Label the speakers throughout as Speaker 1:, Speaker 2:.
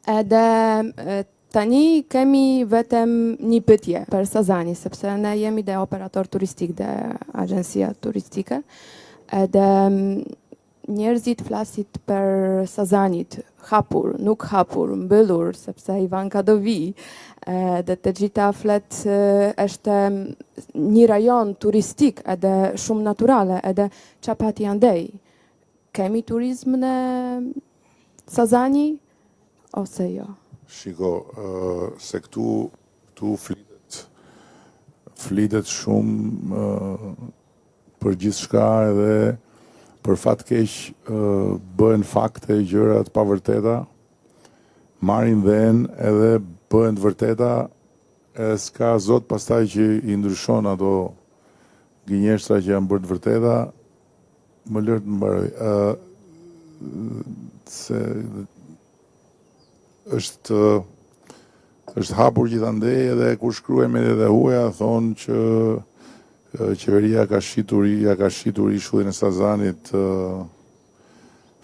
Speaker 1: Edhe tani kemi vetëm një pyetje për Sazani, sepse ne jemi dhe operator turistik dhe agjensia turistike. Edhe njerëzit flasit për Sazanit, hapur, nuk hapur, mbyllur, sepse Ivanka do vi. Dhe të gjitha flet është një rajon turistik edhe shumë naturale, edhe çapati andej. Kemi turizm në Sazani ose jo?
Speaker 2: Shiko, se këtu flitet shumë për gjithçka edhe për fat keq bëhen fakte gjëra të pavërteta, marrin vend edhe bëhen të vërteta, e s'ka zot pastaj që i ndryshon ato gënjeshtra që janë bërë të vërteta. Më lër të mbaroj. Se është hapur gjithandej, edhe kur shkruaj mediat e huaja thonë që qeveria ka shitur ishullin e Sazanit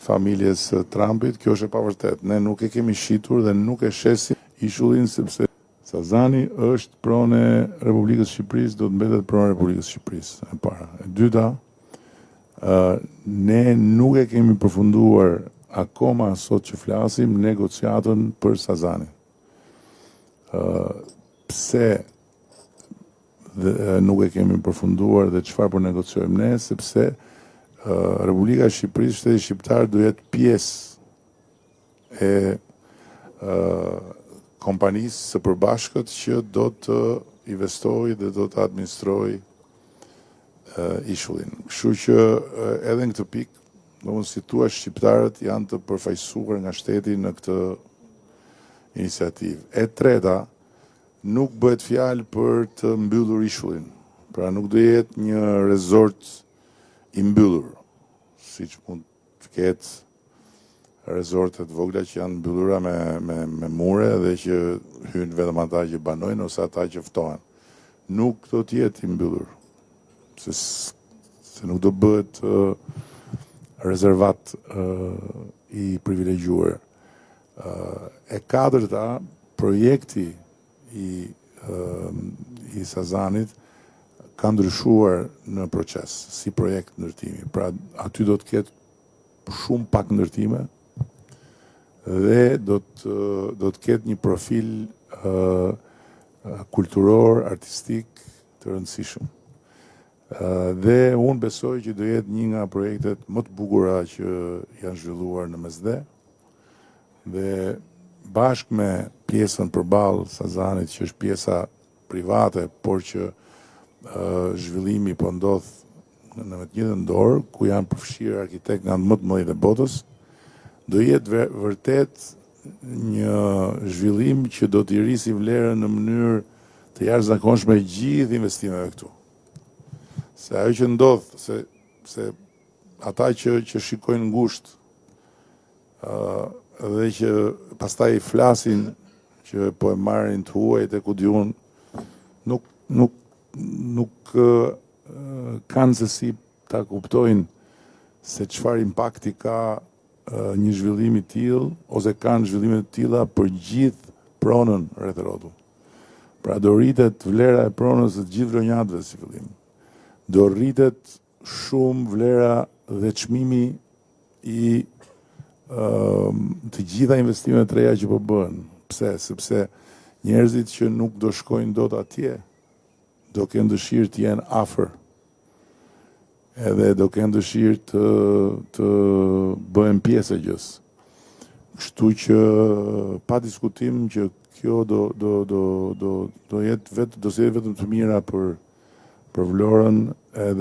Speaker 2: familjes Trumpit. Kjo është e pavërtet. Ne nuk e kemi shitur dhe nuk e shesim ishullin, sepse Sazani është pronë e Republikës Shqipërisë, do të mbetet pronë e Republikës Shqipërisë, e para. E dyta, ne nuk e kemi përfunduar akoma sot që flasim negociatën për Sazanin. Pse nuk e kemi përfunduar dhe çfarë po negociojmë ne, sepse Republika e Shqipërisë, Shteti Shqiptar do jetë pjesë e kompanisë së përbashkët që do të investojë dhe do të administrojë ishullin. Kështu që edhe në këtë pikë, si thua, shqiptarët janë të përfaqësuar nga shteti në këtë iniciativë. E treta, nuk bëhet fjalë për të mbyllur ishullin. Pra nuk do jetë një resort i mbyllur, siç mund të ketë resortet vogla që janë mbyllura me mure dhe që hyjnë vetëm ata që banojnë ose ata që ftohen. Nuk do të jetë i mbyllur, se nuk do bëhet rezervat i privilegjuar. E katërta, projekti i Sazanit ka ndryshuar në proces, si projekt ndërtimi. Pra, aty do të ketë shumë pak ndërtime dhe do të ketë një profil kulturor, artistik të rëndësishëm. Dhe unë besoj që do jetë një nga projektet më të bukura që janë zhvilluar në Mesdhe, dhe bashkë me pjesën përballë Sazanit, që është pjesa private, por që zhvillimi po ndodh në të njëjtën dorë, ku janë përfshirë arkitektë nga më të mëdhenj të botës, do jetë vërtet një zhvillim që do t'i rrisi vlerën në mënyrë të jashtëzakonshme gjithë investimeve këtu. Se ajo që ndodh, se ata që shikojnë ngushtë dhe që pastaj flasin që po e marrin të huajt e ku diun, nuk kanë se si ta kuptojnë se çfarë impakti ka një zhvillim i tillë, ose kanë zhvillime të tilla për gjithë pronën rreth rrotull. Pra do rritet vlera e pronës së gjithë vlonjatëve si fillim. Do rritet shumë vlera dhe çmimi i të gjitha investimet të reja që po bëhen. Pse? Sepse njerëzit që nuk do shkojnë dot atje, do kenë dëshirë të jenë afër. Edhe do kenë dëshirë të bëhen pjesë e gjës. Kështu që pa diskutim që kjo do jetë vetëm të mira për Vlorën, edhe